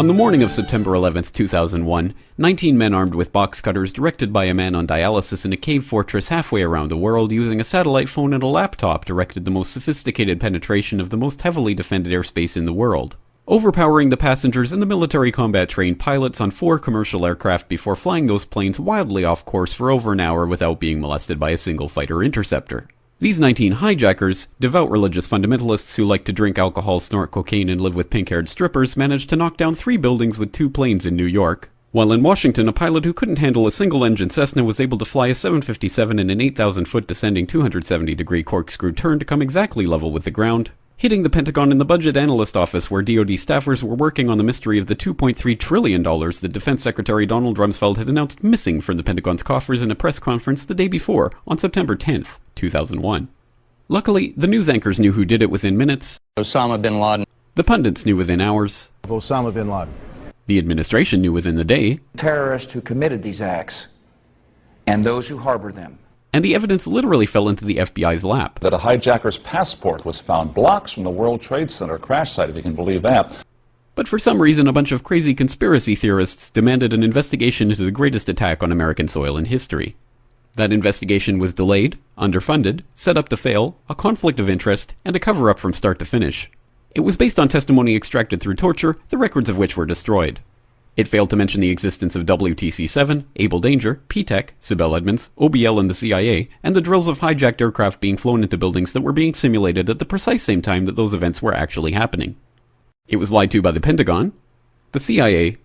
On the morning of September 11, 2001, 19 men armed with box cutters directed by a man on dialysis in a cave fortress halfway around the world using a satellite phone and a laptop directed the most sophisticated penetration of the most heavily defended airspace in the world, overpowering the passengers and the military combat-trained pilots on 4 commercial aircraft before flying those planes wildly off course for over an hour without being molested by a single fighter interceptor. These 19 hijackers, devout religious fundamentalists who like to drink alcohol, snort cocaine, and live with pink-haired strippers, managed to knock down 3 buildings with 2 planes in New York. While in Washington, a pilot who couldn't handle a single-engine Cessna was able to fly a 757 in an 8,000-foot descending 270-degree corkscrew turn to come exactly level with the ground, hitting the Pentagon in the Budget Analyst Office where DoD staffers were working on the mystery of the $2.3 trillion that Defense Secretary Donald Rumsfeld had announced missing from the Pentagon's coffers in a press conference the day before, on September 10th, 2001. Luckily, the news anchors knew who did it within minutes. Osama bin Laden. The pundits knew within hours. Osama bin Laden. The administration knew within the day. Terrorists who committed these acts and those who harbor them. And the evidence literally fell into the FBI's lap. That a hijacker's passport was found blocks from the World Trade Center crash site, if you can believe that. But for some reason, a bunch of crazy conspiracy theorists demanded an investigation into the greatest attack on American soil in history. That investigation was delayed, underfunded, set up to fail, a conflict of interest, and a cover-up from start to finish. It was based on testimony extracted through torture, the records of which were destroyed. It failed to mention the existence of WTC-7, Able Danger, P-TECH, Sibel Edmonds, OBL and the CIA, and the drills of hijacked aircraft being flown into buildings that were being simulated at the precise same time that those events were actually happening. It was lied to by the Pentagon, the CIA,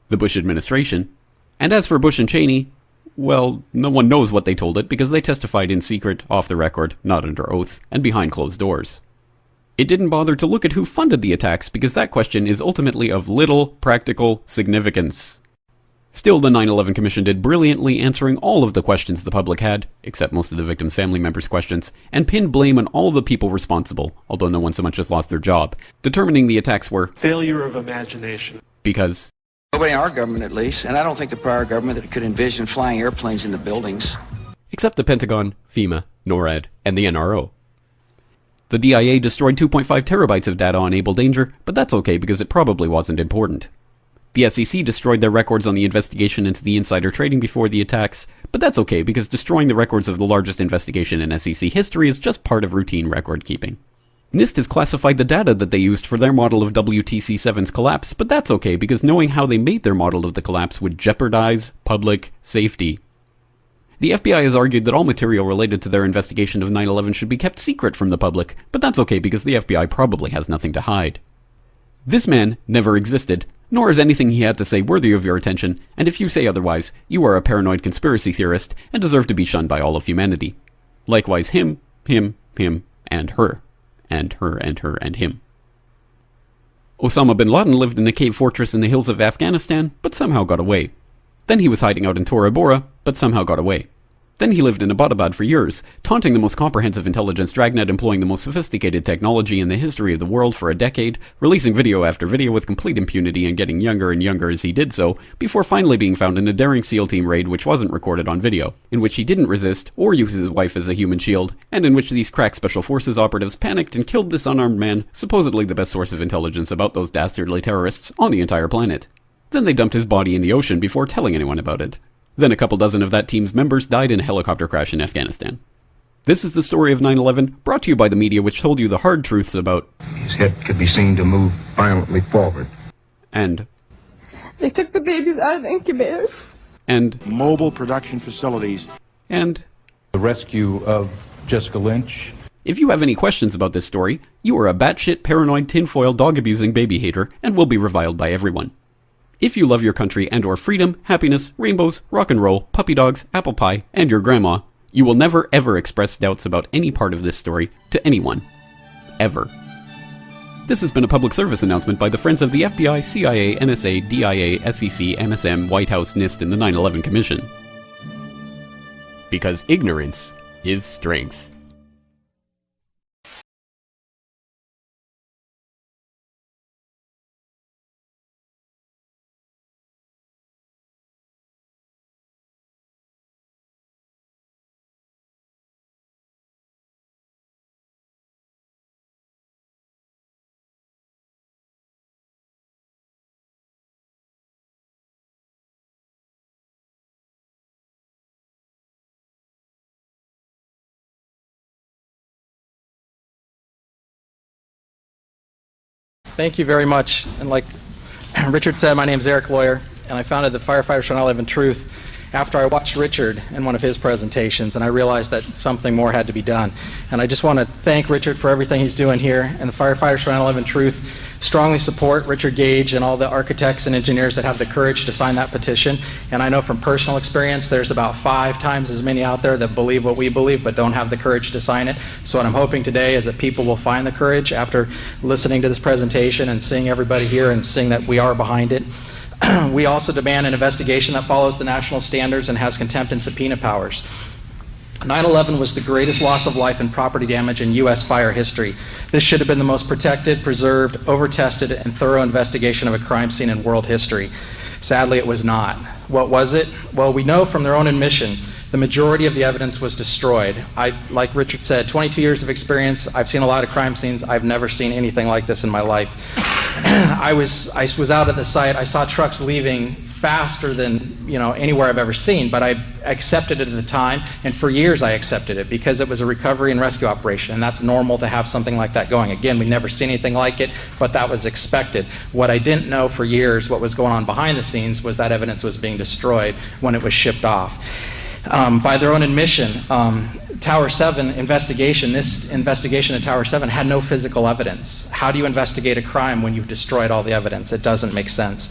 the Bush administration, and as for Bush and Cheney, well, no one knows what they told it because they testified in secret, off the record, not under oath, and behind closed doors. It didn't bother to look at who funded the attacks because that question is ultimately of little practical significance. Still, the 9/11 Commission did brilliantly answering all of the questions the public had, except most of the victims' family members' questions, and pinned blame on all the people responsible, although no one so much as lost their job, determining the attacks were failure of imagination. Because Nobody in our government, at least, and I don't think the prior government that could envision flying airplanes into buildings. Except the Pentagon, FEMA, NORAD, and the NRO. The DIA destroyed 2.5 terabytes of data on Able Danger, but that's okay because it probably wasn't important. The SEC destroyed their records on the investigation into the insider trading before the attacks, but that's okay because destroying the records of the largest investigation in SEC history is just part of routine record keeping. NIST has classified the data that they used for their model of WTC-7's collapse, but that's okay because knowing how they made their model of the collapse would jeopardize public safety. The FBI has argued that all material related to their investigation of 9/11 should be kept secret from the public, but that's okay because the FBI probably has nothing to hide. This man never existed, nor is anything he had to say worthy of your attention, and if you say otherwise, you are a paranoid conspiracy theorist and deserve to be shunned by all of humanity. Likewise him, and her. And her, and her, and him. Osama bin Laden lived in a cave fortress in the hills of Afghanistan, but somehow got away. Then he was hiding out in Tora Bora, but somehow got away. Then he lived in Abbottabad for years, taunting the most comprehensive intelligence dragnet employing the most sophisticated technology in the history of the world for a decade, releasing video after video with complete impunity and getting younger and younger as he did so, before finally being found in a daring SEAL team raid which wasn't recorded on video, in which he didn't resist or use his wife as a human shield, and in which these crack special forces operatives panicked and killed this unarmed man, supposedly the best source of intelligence about those dastardly terrorists on the entire planet. Then they dumped his body in the ocean before telling anyone about it. Then a couple dozen of that team's members died in a helicopter crash in Afghanistan. This is the story of 9/11, brought to you by the media which told you the hard truths about... His head could be seen to move violently forward. And... They took the babies out of the incubators. And... Mobile production facilities. And... The rescue of Jessica Lynch. If you have any questions about this story, you are a batshit paranoid tinfoil dog-abusing baby hater and will be reviled by everyone. If you love your country and or freedom, happiness, rainbows, rock and roll, puppy dogs, apple pie, and your grandma, you will never ever express doubts about any part of this story to anyone. Ever. This has been a public service announcement by the Friends of the FBI, CIA, NSA, DIA, SEC, MSM, White House, NIST, and the 9/11 Commission. Because ignorance is strength. Thank you very much. And like Richard said, my name is Erik Lawyer, and I founded the Firefighters for 9/11 Truth after I watched Richard in one of his presentations, and I realized that something more had to be done. And I just want to thank Richard for everything he's doing here, and the Firefighters for 9/11 Truth strongly support Richard Gage and all the architects and engineers that have the courage to sign that petition. And I know from personal experience there's about 5 times as many out there that believe what we believe but don't have the courage to sign it. So what I'm hoping today is that people will find the courage after listening to this presentation and seeing everybody here and seeing that we are behind it. We also demand an investigation that follows the national standards and has contempt and subpoena powers. 9/11 was the greatest loss of life and property damage in U.S. fire history. This should have been the most protected, preserved, over-tested, and thorough investigation of a crime scene in world history. Sadly, it was not. What was it? Well, we know from their own admission the majority of the evidence was destroyed. Like Richard said, 22 years of experience, I've seen a lot of crime scenes. I've never seen anything like this in my life. I was out at the site. I saw trucks leaving faster than anywhere I've ever seen, but I accepted it at the time, and for years I accepted it because it was a recovery and rescue operation, and that's normal to have something like that going. Again, we've never seen anything like it, but that was expected. What I didn't know for years, what was going on behind the scenes, was that evidence was being destroyed when it was shipped off. By their own admission, Tower 7 investigation, this investigation at Tower 7 had no physical evidence. How do you investigate a crime when you've destroyed all the evidence? It doesn't make sense.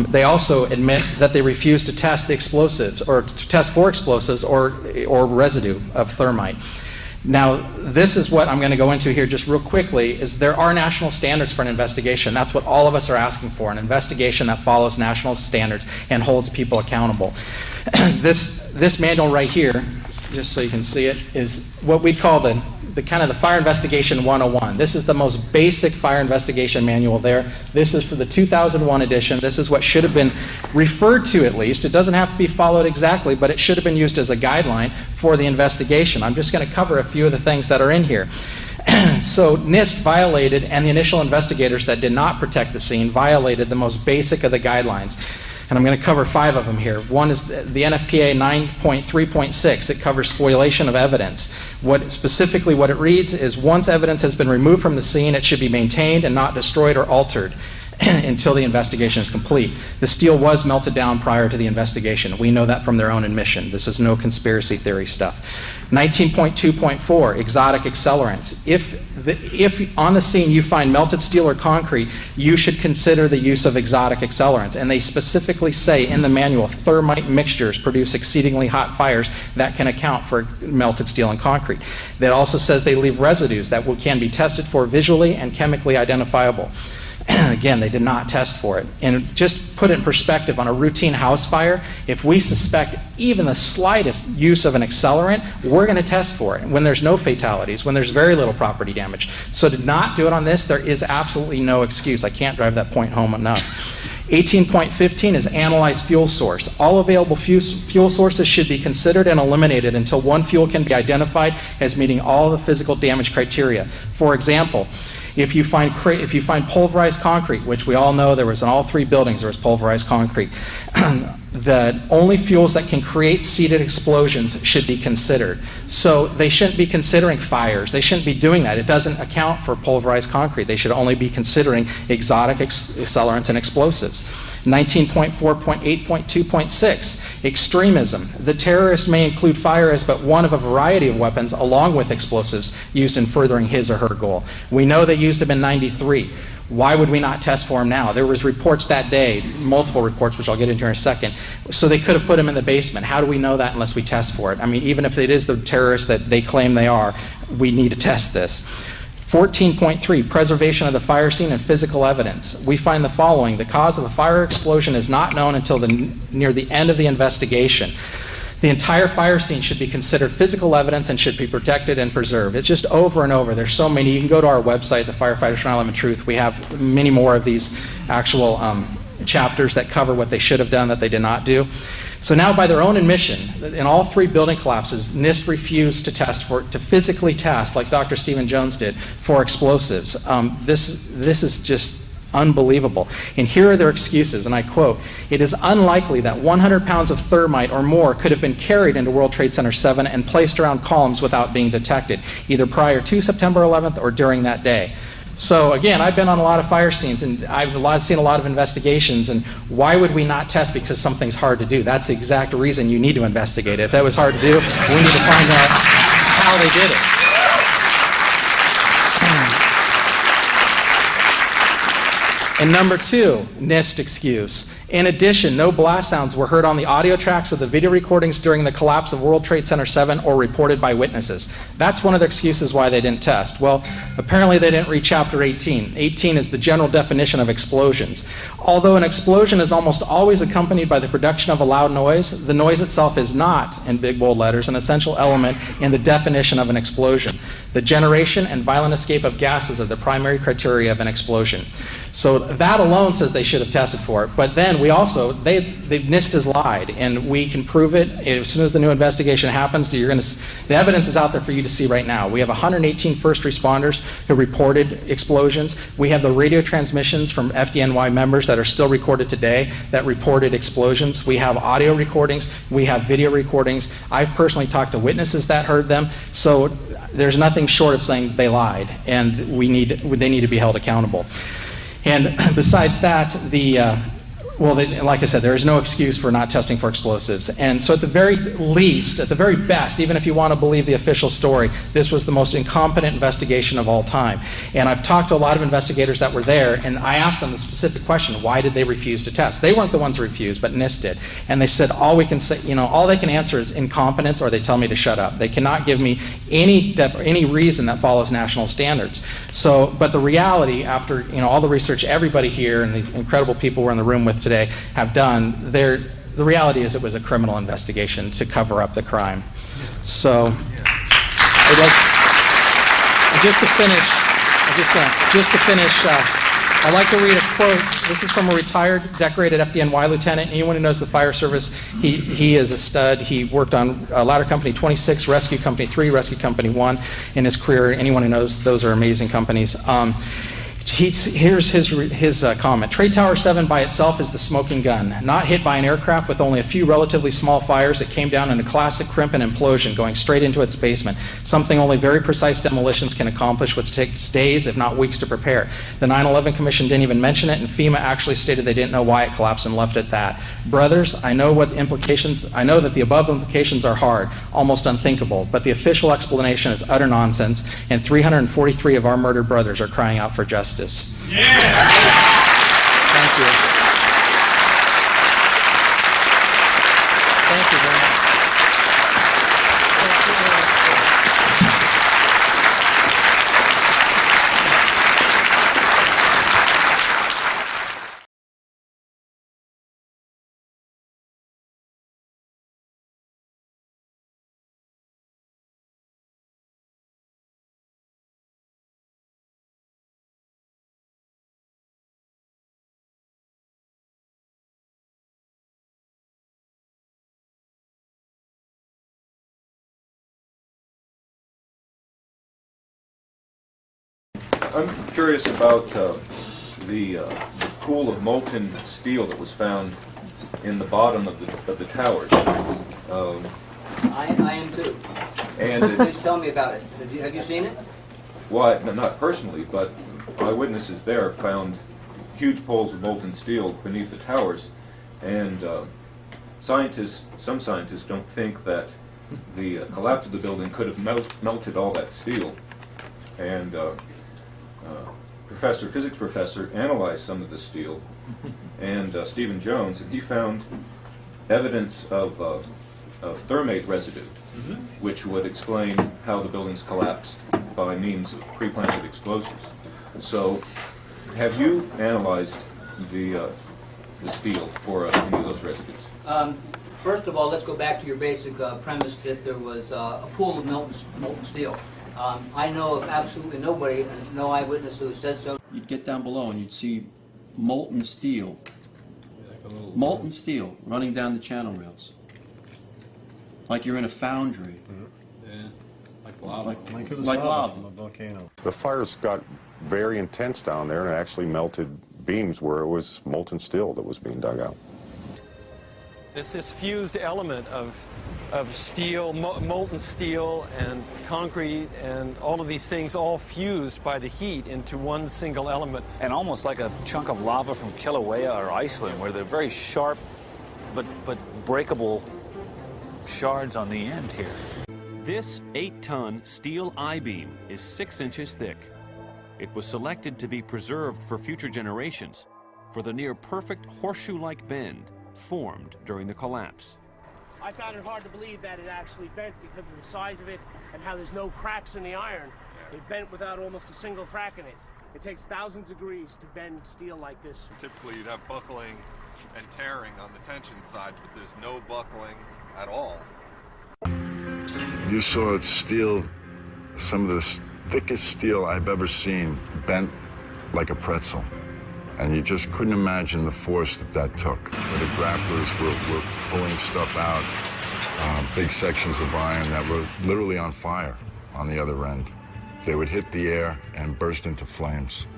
They also admit that they refused to test the explosives, or to test for explosives or residue of thermite. Now, this is what I'm going to go into here just real quickly, is there are national standards for an investigation. That's what all of us are asking for, an investigation that follows national standards and holds people accountable. This manual right here, just so you can see it, is what we call the kind of the Fire Investigation 101. This is the most basic fire investigation manual there. This is for the 2001 edition. This is what should have been referred to, at least. It doesn't have to be followed exactly, but it should have been used as a guideline for the investigation. I'm just going to cover a few of the things that are in here. So NIST violated, and the initial investigators that did not protect the scene violated the most basic of the guidelines. And I'm going to cover 5 of them here. One is the NFPA 9.3.6. It covers spoliation of evidence. Specifically what it reads is, once evidence has been removed from the scene, it should be maintained and not destroyed or altered until the investigation is complete. The steel was melted down prior to the investigation. We know that from their own admission. This is no conspiracy theory stuff. 19.2.4, exotic accelerants. If on the scene you find melted steel or concrete, you should consider the use of exotic accelerants. And they specifically say in the manual, thermite mixtures produce exceedingly hot fires that can account for melted steel and concrete. That also says they leave residues that can be tested for visually and chemically identifiable. Again, they did not test for it. And just put it in perspective, on a routine house fire, if we suspect even the slightest use of an accelerant, we're going to test for it when there's no fatalities, when there's very little property damage. So to not do it on this, there is absolutely no excuse. I can't drive that point home enough. 18.15 is analyze fuel source. All available fuel sources should be considered and eliminated until one fuel can be identified as meeting all the physical damage criteria. For example, if you find pulverized concrete, which we all know there was in all 3 buildings, there was pulverized concrete, the only fuels that can create seeded explosions should be considered. So they shouldn't be considering fires. They shouldn't be doing that. It doesn't account for pulverized concrete. They should only be considering exotic accelerants and explosives. 19.4.8.2.6, extremism. The terrorist may include fire as but one of a variety of weapons along with explosives used in furthering his or her goal. We know they used them in '93. Why would we not test for them now? There was reports that day, multiple reports, which I'll get into in a second. So they could have put them in the basement. How do we know that unless we test for it? I mean, even if it is the terrorists that they claim they are, we need to test this. 14.3, preservation of the fire scene and physical evidence. We find the following. The cause of a fire explosion is not known until near the end of the investigation. The entire fire scene should be considered physical evidence and should be protected and preserved. It's just over and over. There's so many. You can go to our website, the Firefighters for 9/11 Truth. We have many more of these actual chapters that cover what they should have done that they did not do. So now, by their own admission, in all 3 building collapses, NIST refused to physically test, like Dr. Stephen Jones did, for explosives. This is just unbelievable. And here are their excuses, and I quote, "It is unlikely that 100 pounds of thermite or more could have been carried into World Trade Center 7 and placed around columns without being detected, either prior to September 11th or during that day." So again, I've been on a lot of fire scenes, and I've seen a lot of investigations, and why would we not test because something's hard to do? That's the exact reason you need to investigate it. If that was hard to do, we need to find out how they did it. And number two, NIST excuse. In addition, no blast sounds were heard on the audio tracks of the video recordings during the collapse of World Trade Center 7 or reported by witnesses. That's one of their excuses why they didn't test. Well, apparently they didn't read Chapter 18. 18 is the general definition of explosions. Although an explosion is almost always accompanied by the production of a loud noise, the noise itself is not, in big bold letters, an essential element in the definition of an explosion. The generation and violent escape of gases are the primary criteria of an explosion. So that alone says they should have tested for it. But then we also, NIST has lied, and we can prove it. As soon as the new investigation happens, the evidence is out there for you to see right now. We have 118 first responders who reported explosions. We have the radio transmissions from FDNY members that are still recorded today that reported explosions. We have audio recordings. We have video recordings. I've personally talked to witnesses that heard them. So there's nothing short of saying they lied, and they need to be held accountable. And besides that, like I said, there is no excuse for not testing for explosives. And so at the very least, at the very best, even if you want to believe the official story, this was the most incompetent investigation of all time. And I've talked to a lot of investigators that were there, and I asked them the specific question, why did they refuse to test? They weren't the ones who refused, but NIST did. And they said, all we can say, all they can answer is incompetence, or they tell me to shut up. They cannot give me any reason that follows national standards. So, but the reality, after all the research everybody here and the incredible people we're in the room with today have done, the reality is it was a criminal investigation to cover up the crime. So, just to finish, I'd like to read a quote. This is from a retired, decorated FDNY lieutenant. Anyone who knows the fire service, he is a stud. He worked on Ladder Company 26, Rescue Company 3, Rescue Company 1 in his career. Anyone who knows, those are amazing companies. Here's his comment. Trade Tower 7 by itself is the smoking gun, not hit by an aircraft with only a few relatively small fires. It came down in a classic crimp and implosion, going straight into its basement, something only very precise demolitions can accomplish, which takes days, if not weeks, to prepare. The 9/11 Commission didn't even mention it, and FEMA actually stated they didn't know why it collapsed and left it at that. Brothers, I know that the above implications are hard, almost unthinkable, but the official explanation is utter nonsense, and 343 of our murdered brothers are crying out for justice. Yeah. Thank you. Thank you very much. I'm curious about the pool of molten steel that was found in the bottom of the towers. I am too. And please tell me about it. Have you seen it? Well, not personally, but eyewitnesses there found huge pools of molten steel beneath the towers, and some scientists don't think that the collapse of the building could have melted all that steel. And physics professor analyzed some of the steel, and Stephen Jones, and he found evidence of thermate residue, which would explain how the buildings collapsed by means of pre-planted explosives. So, have you analyzed the steel for any of those residues? First of all, let's go back to your basic premise that there was a pool of molten steel. I know of absolutely nobody, no eyewitness who said so. You'd get down below and you'd see molten steel running down the channel rails. Like you're in a foundry. Yeah, like lava. Like lava. From a volcano. The fires got very intense down there and it actually melted beams where it was molten steel that was being dug out. It's this fused element of steel, molten steel and concrete and all of these things all fused by the heat into one single element. And almost like a chunk of lava from Kilauea or Iceland, where they're very sharp but breakable shards on the end here. This 8-ton steel I-beam is 6 inches thick. It was selected to be preserved for future generations for the near-perfect horseshoe-like bend formed during the collapse. I found it hard to believe that it actually bent because of the size of it and how there's no cracks in the iron. It bent without almost a single crack in it. It takes thousands of degrees to bend steel like this. Typically you'd have buckling and tearing on the tension side, but there's no buckling at all. You saw steel, some of the thickest steel I've ever seen, bent like a pretzel. And you just couldn't imagine the force that took. Where the grapplers were pulling stuff out, big sections of iron that were literally on fire on the other end. They would hit the air and burst into flames,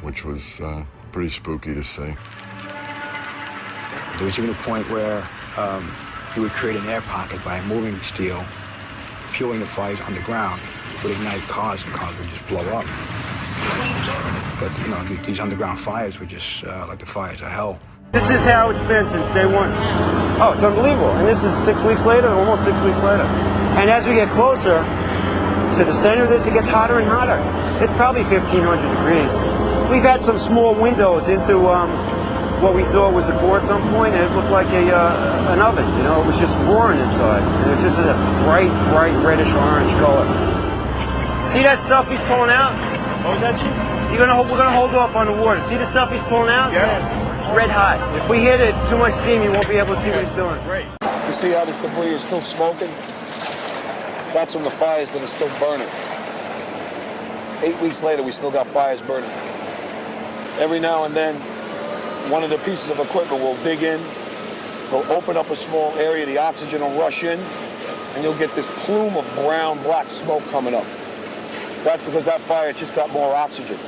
which was pretty spooky to see. There was even a point where you would create an air pocket by moving steel, fueling the fires underground, would ignite cars and cars would just blow up. But, you know, these underground fires were just like the fires of hell. This is how it's been since day one. Oh, it's unbelievable. And this is 6 weeks later, almost 6 weeks later. And as we get closer to the center of this, it gets hotter and hotter. It's probably 1,500 degrees. We've had some small windows into what we thought was the core at some point, and it looked like an oven. You know, it was just roaring inside. And it was just a bright reddish orange color. See that stuff he's pulling out? What was that, Chief? We're gonna hold off on the water. See the stuff he's pulling out? Yeah. It's red hot. If we hit it too much steam, you won't be able to see what he's doing. Great. You see how this debris is still smoking? That's from the fires that are still burning. 8 weeks later, we still got fires burning. Every now and then, one of the pieces of equipment will dig in, will open up a small area, the oxygen will rush in, and you'll get this plume of brown, black smoke coming up. That's because that fire just got more oxygen.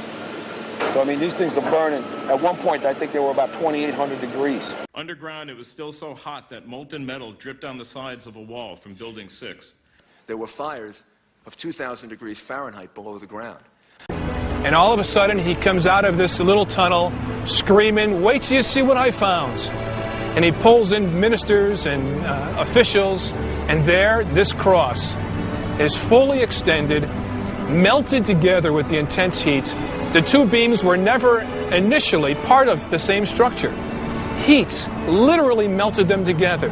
So, I mean, these things are burning. At one point, I think they were about 2,800 degrees. Underground, it was still so hot that molten metal dripped down the sides of a wall from Building 6. There were fires of 2,000 degrees Fahrenheit below the ground. And all of a sudden, he comes out of this little tunnel screaming, "Wait till you see what I found." And he pulls in ministers and officials, and there, this cross is fully extended, melted together with the intense heat. The two beams were never initially part of the same structure. Heat literally melted them together.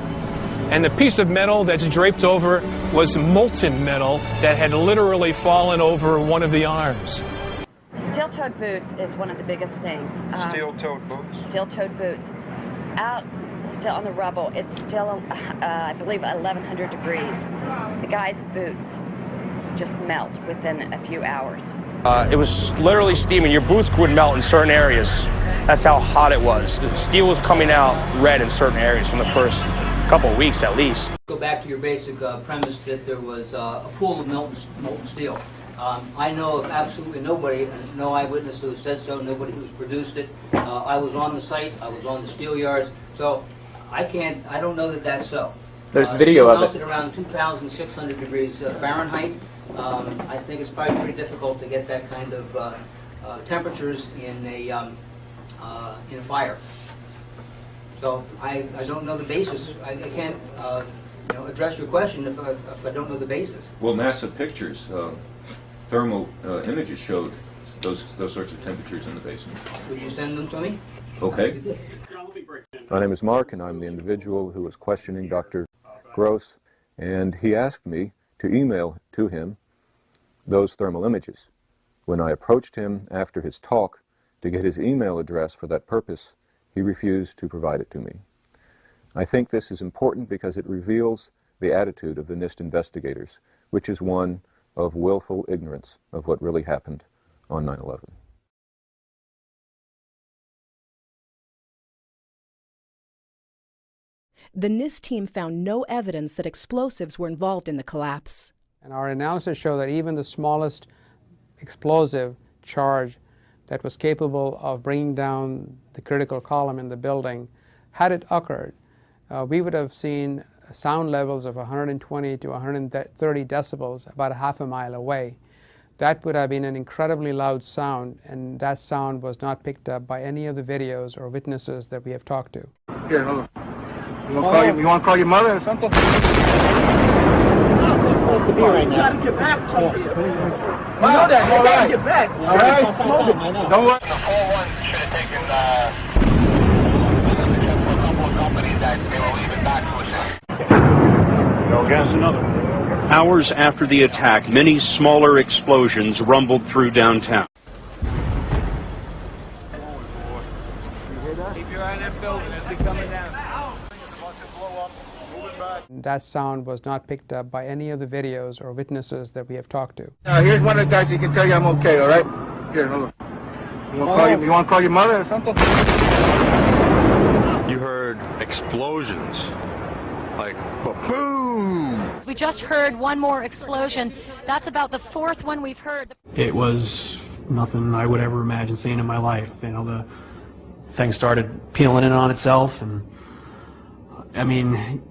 And the piece of metal that's draped over was molten metal that had literally fallen over one of the arms. Steel-toed boots is one of the biggest things. Steel-toed boots? Steel-toed boots. Out still on the rubble, it's still, I believe, 1,100 degrees. The guy's boots just melt within a few hours. It was literally steaming. Your boots would melt in certain areas. That's how hot it was. The steel was coming out red in certain areas from the first couple of weeks at least. Go back to your basic premise that there was a pool of molten steel. I know of absolutely nobody, no eyewitness who said so, nobody who's produced it. I was on the site, I was on the steel yards, so I don't know that that's so. There's video of it. Melted around 2,600 degrees Fahrenheit. I think it's probably pretty difficult to get that kind of temperatures in a fire. So I don't know the basis. I can't address your question if I don't know the basis. Well, NASA pictures, thermal images showed those sorts of temperatures in the basement. Would you send them to me? Okay. My name is Mark, and I'm the individual who was questioning Dr. Gross, and he asked me to email to him those thermal images. When I approached him after his talk to get his email address for that purpose, he refused to provide it to me. I think this is important because it reveals the attitude of the NIST investigators, which is one of willful ignorance of what really happened on 9/11. The NIST team found no evidence that explosives were involved in the collapse. And our analysis showed that even the smallest explosive charge that was capable of bringing down the critical column in the building Had it occurred, we would have seen sound levels of 120 to 130 decibels about a half a mile away. That would have been an incredibly loud sound, and that sound was not picked up by any of the videos or witnesses that we have talked to. Here, hold on. You want to call your mother or something? You gotta get back from here. You know that. You gotta get back. All right. Don't worry. The 4-1 should have taken a couple of companies that they were leaving back to us. Go against another. Hours after the attack, many smaller explosions rumbled through downtown. Keep your eye on that building as they're coming down. That sound was not picked up by any of the videos or witnesses that we have talked to. Here's one of the guys who can tell you I'm okay, all right? Here, hold on. You want to call your mother or something? You heard explosions, like boom. We just heard one more explosion. That's about the fourth one we've heard. It was nothing I would ever imagine seeing in my life. You know, the thing started peeling in on itself, and I mean,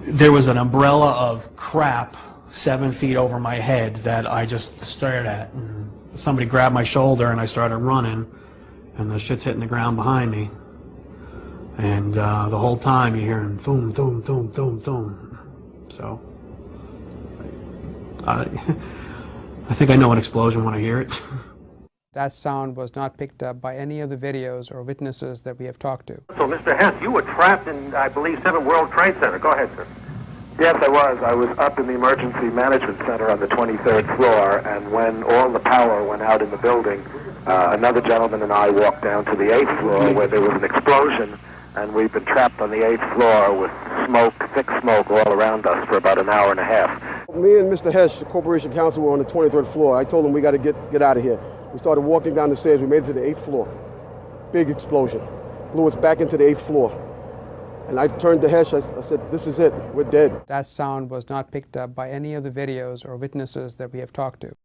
there was an umbrella of crap 7 feet over my head that I just stared at. And somebody grabbed my shoulder and I started running, and the shit's hitting the ground behind me. And the whole time you're hearing boom, boom, boom, boom, boom. So I think I know an explosion when I hear it. That sound was not picked up by any of the videos or witnesses that we have talked to. So, Mr. Hess, you were trapped in, I believe, 7 World Trade Center. Go ahead, sir. Yes, I was. I was up in the Emergency Management Center on the 23rd floor, and when all the power went out in the building, another gentleman and I walked down to the 8th floor where there was an explosion, and we've been trapped on the 8th floor with smoke, thick smoke all around us for about an hour and a half. Me and Mr. Hess, the Corporation Counsel, were on the 23rd floor. I told him we got to get out of here. We started walking down the stairs. We made it to the 8th floor. Big explosion. Blew us back into the 8th floor. And I turned to Hess. I said, this is it. We're dead. That sound was not picked up by any of the videos or witnesses that we have talked to.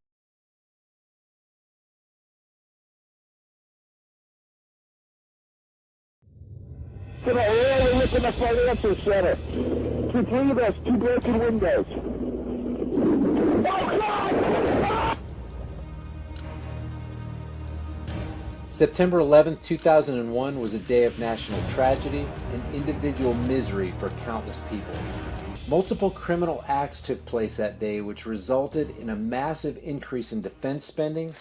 We're really looking at financial center. 2 cleaners, 2 broken windows. Oh, God! September 11, 2001 was a day of national tragedy and individual misery for countless people. Multiple criminal acts took place that day, which resulted in a massive increase in defense spending,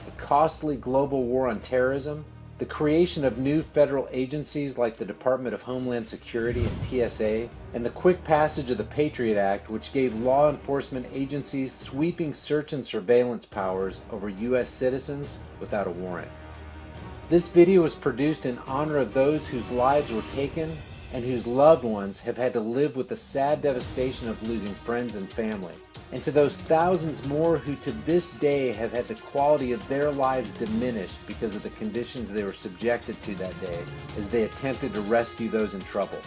a costly global war on terrorism, the creation of new federal agencies like the Department of Homeland Security and TSA, and the quick passage of the Patriot Act, which gave law enforcement agencies sweeping search and surveillance powers over U.S. citizens without a warrant. This video was produced in honor of those whose lives were taken and whose loved ones have had to live with the sad devastation of losing friends and family, and to those thousands more who to this day have had the quality of their lives diminished because of the conditions they were subjected to that day as they attempted to rescue those in trouble.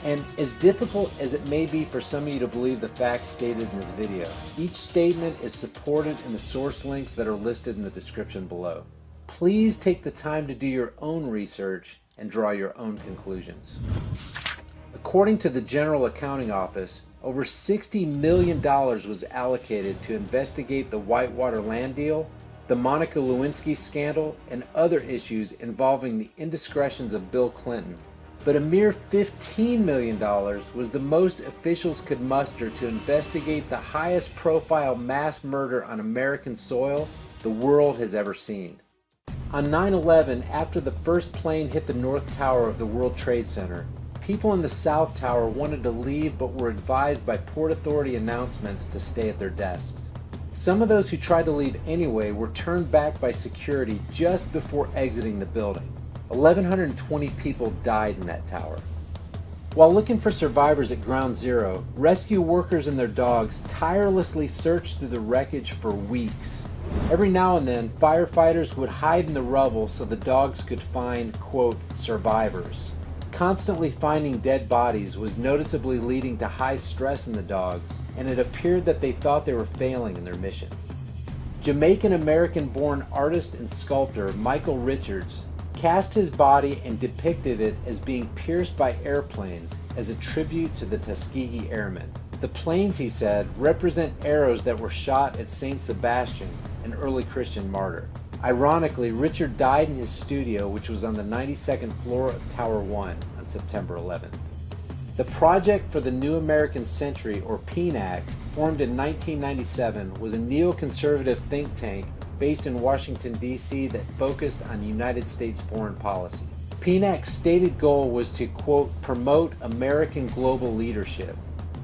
And as difficult as it may be for some of you to believe the facts stated in this video, each statement is supported in the source links that are listed in the description below. Please take the time to do your own research and draw your own conclusions. According to the General Accounting Office, over $60 million was allocated to investigate the Whitewater land deal, the Monica Lewinsky scandal, and other issues involving the indiscretions of Bill Clinton. But a mere $15 million was the most officials could muster to investigate the highest profile mass murder on American soil the world has ever seen. On 9/11, after the first plane hit the North Tower of the World Trade Center, people in the South Tower wanted to leave but were advised by Port Authority announcements to stay at their desks. Some of those who tried to leave anyway were turned back by security just before exiting the building. 1,120 people died in that tower. While looking for survivors at Ground Zero, rescue workers and their dogs tirelessly searched through the wreckage for weeks. Every now and then, firefighters would hide in the rubble so the dogs could find, quote, survivors. Constantly finding dead bodies was noticeably leading to high stress in the dogs, and it appeared that they thought they were failing in their mission. Jamaican-American-born artist and sculptor Michael Richards cast his body and depicted it as being pierced by airplanes as a tribute to the Tuskegee Airmen. The planes, he said, represent arrows that were shot at Saint Sebastian, an early Christian martyr. Ironically, Richard died in his studio, which was on the 92nd floor of Tower 1 on September 11th. The Project for the New American Century, or PNAC, formed in 1997, was a neoconservative think tank based in Washington, D.C. that focused on United States foreign policy. PNAC's stated goal was to, quote, promote American global leadership.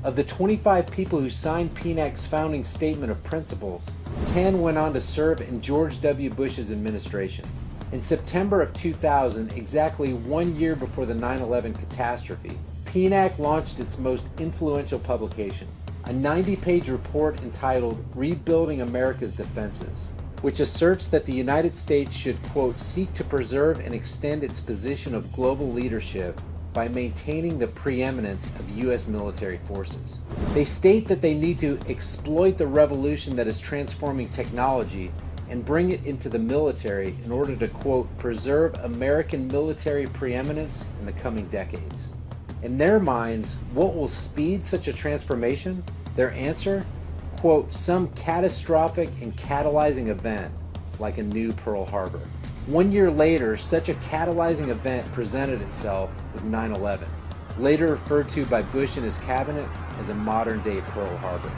Of the 25 people who signed PNAC's founding statement of principles, 10 went on to serve in George W. Bush's administration. In September of 2000, exactly 1 year before the 9/11 catastrophe, PNAC launched its most influential publication, a 90-page report entitled Rebuilding America's Defenses, which asserts that the United States should, quote, seek to preserve and extend its position of global leadership by maintaining the preeminence of U.S. military forces. They state that they need to exploit the revolution that is transforming technology and bring it into the military in order to, quote, preserve American military preeminence in the coming decades. In their minds, what will speed such a transformation? Their answer? Quote, some catastrophic and catalyzing event, like a new Pearl Harbor. 1 year later, such a catalyzing event presented itself with 9/11, later referred to by Bush and his cabinet as a modern-day Pearl Harbor.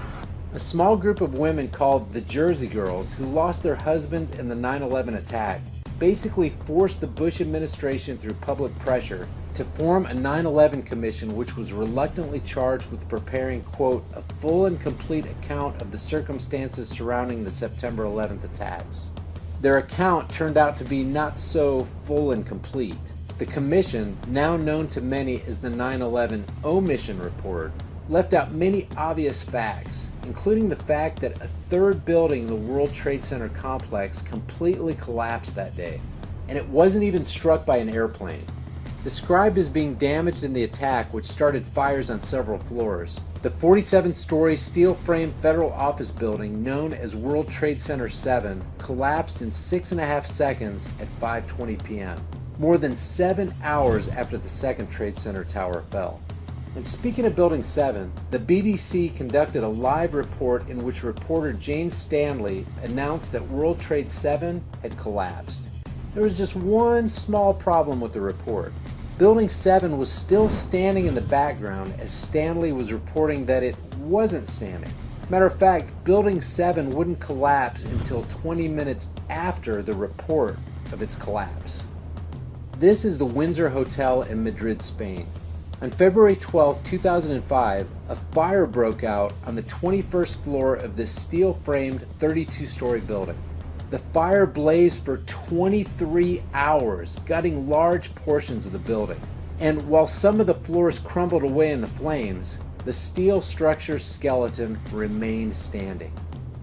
A small group of women called the Jersey Girls, who lost their husbands in the 9/11 attack, basically forced the Bush administration through public pressure to form a 9/11 commission, which was reluctantly charged with preparing, quote, a full and complete account of the circumstances surrounding the September 11th attacks. Their account turned out to be not so full and complete. The commission, now known to many as the 9/11 Omission Report, left out many obvious facts, including the fact that a third building in the World Trade Center complex completely collapsed that day, and it wasn't even struck by an airplane. Described as being damaged in the attack, which started fires on several floors, the 47-story steel-framed federal office building known as World Trade Center 7 collapsed in 6.5 seconds at 5:20 p.m., more than 7 hours after the second Trade Center tower fell. And speaking of Building 7, the BBC conducted a live report in which reporter Jane Stanley announced that World Trade 7 had collapsed. There was just one small problem with the report. Building 7 was still standing in the background as Stanley was reporting that it wasn't standing. Matter of fact, Building 7 wouldn't collapse until 20 minutes after the report of its collapse. This is the Windsor Hotel in Madrid, Spain. On February 12, 2005, a fire broke out on the 21st floor of this steel-framed 32-story building. The fire blazed for 23 hours, gutting large portions of the building. And while some of the floors crumbled away in the flames, the steel structure's skeleton remained standing.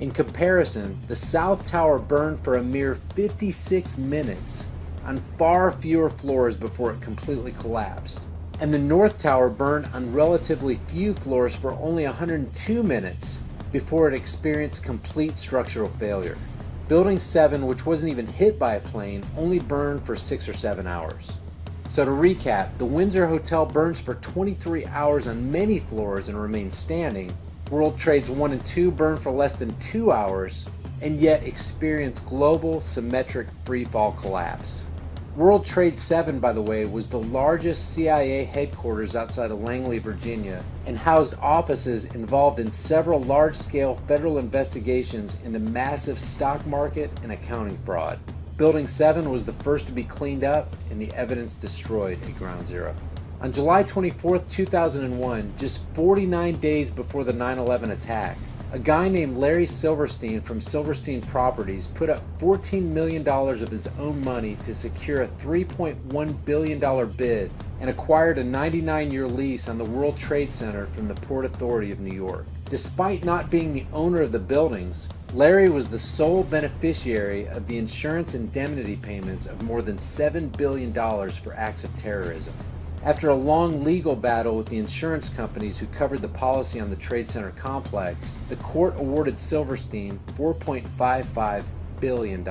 In comparison, the South Tower burned for a mere 56 minutes on far fewer floors before it completely collapsed. And the North Tower burned on relatively few floors for only 102 minutes before it experienced complete structural failure. Building 7, which wasn't even hit by a plane, only burned for 6 or 7 hours. So to recap, the Windsor Hotel burns for 23 hours on many floors and remains standing. World Trades 1 and 2 burn for less than 2 hours and yet experience global symmetric freefall collapse. World Trade 7, by the way, was the largest CIA headquarters outside of Langley, Virginia, and housed offices involved in several large-scale federal investigations into massive stock market and accounting fraud. Building 7 was the first to be cleaned up and the evidence destroyed at Ground Zero. On July 24, 2001, just 49 days before the 9/11 attack, a guy named Larry Silverstein from Silverstein Properties put up $14 million of his own money to secure a $3.1 billion bid and acquired a 99-year lease on the World Trade Center from the Port Authority of New York. Despite not being the owner of the buildings, Larry was the sole beneficiary of the insurance indemnity payments of more than $7 billion for acts of terrorism. After a long legal battle with the insurance companies who covered the policy on the Trade Center complex, the court awarded Silverstein $4.55 billion.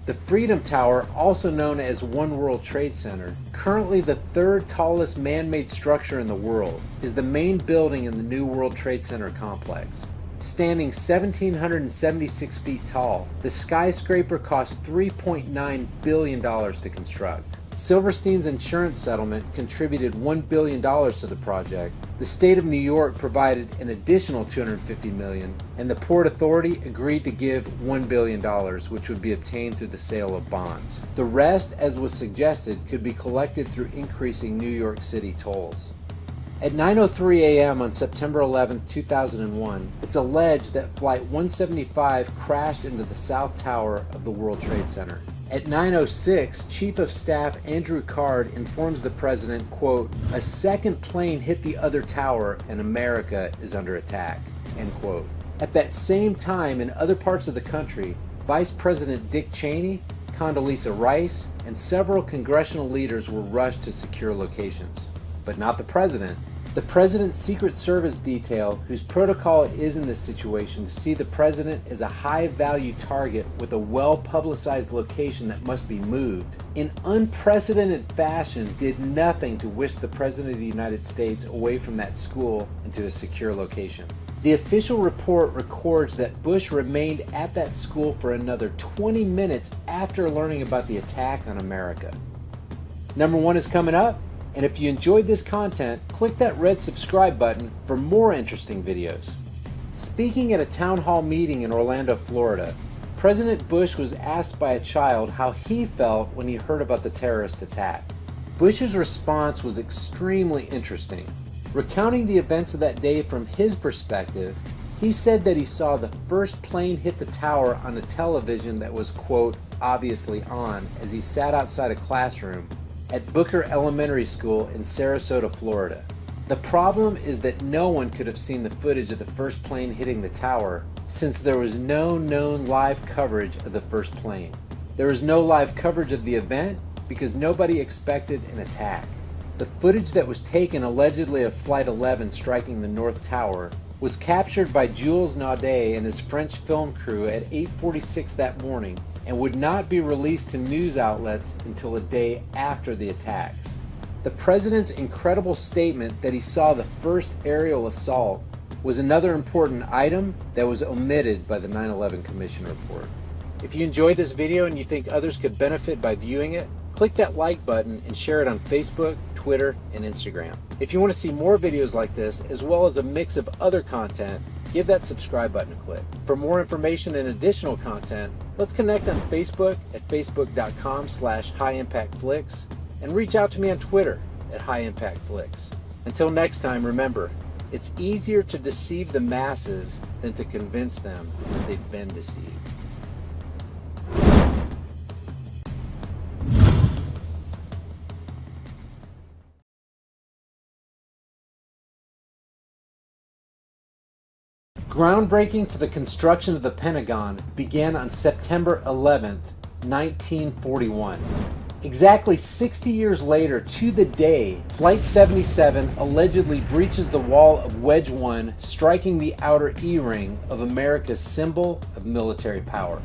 The Freedom Tower, also known as One World Trade Center, currently the third tallest man-made structure in the world, is the main building in the new World Trade Center complex. Standing 1,776 feet tall, the skyscraper cost $3.9 billion to construct. Silverstein's insurance settlement contributed $1 billion to the project. The state of New York provided an additional $250 million, and the Port Authority agreed to give $1 billion, which would be obtained through the sale of bonds. The rest, as was suggested, could be collected through increasing New York City tolls. At 9:03 a.m. on September 11, 2001, it's alleged that Flight 175 crashed into the South Tower of the World Trade Center. At 9:06, Chief of Staff Andrew Card informs the president, quote, "A second plane hit the other tower and America is under attack," end quote. At that same time, in other parts of the country, Vice President Dick Cheney, Condoleezza Rice, and several congressional leaders were rushed to secure locations. But not the president. The president's Secret Service detail, whose protocol it is in this situation to see the president as a high-value target with a well-publicized location that must be moved, in unprecedented fashion did nothing to whisk the president of the United States away from that school into a secure location. The official report records that Bush remained at that school for another 20 minutes after learning about the attack on America. Number 1 is coming up. And if you enjoyed this content, click that red subscribe button for more interesting videos. Speaking at a town hall meeting in Orlando, Florida, President Bush was asked by a child how he felt when he heard about the terrorist attack. Bush's response was extremely interesting. Recounting the events of that day from his perspective, he said that he saw the first plane hit the tower on a television that was, quote, obviously on, as he sat outside a classroom at Booker Elementary School in Sarasota, Florida. The problem is that no one could have seen the footage of the first plane hitting the tower since there was no known live coverage of the first plane. There was no live coverage of the event because nobody expected an attack. The footage that was taken allegedly of Flight 11 striking the North Tower was captured by Jules Naudet and his French film crew at 8:46 that morning and would not be released to news outlets until a day after the attacks. The president's incredible statement that he saw the first aerial assault was another important item that was omitted by the 9/11 Commission report. If you enjoyed this video and you think others could benefit by viewing it, click that like button and share it on Facebook, Twitter, and Instagram. If you want to see more videos like this, as well as a mix of other content, give that subscribe button a click. For more information and additional content, let's connect on Facebook at facebook.com/highimpactflix and reach out to me on Twitter at highimpactflix. Until next time, remember, it's easier to deceive the masses than to convince them that they've been deceived. Groundbreaking for the construction of the Pentagon began on September 11, 1941. Exactly 60 years later, to the day, Flight 77 allegedly breaches the wall of Wedge 1, striking the outer E-ring of America's symbol of military power.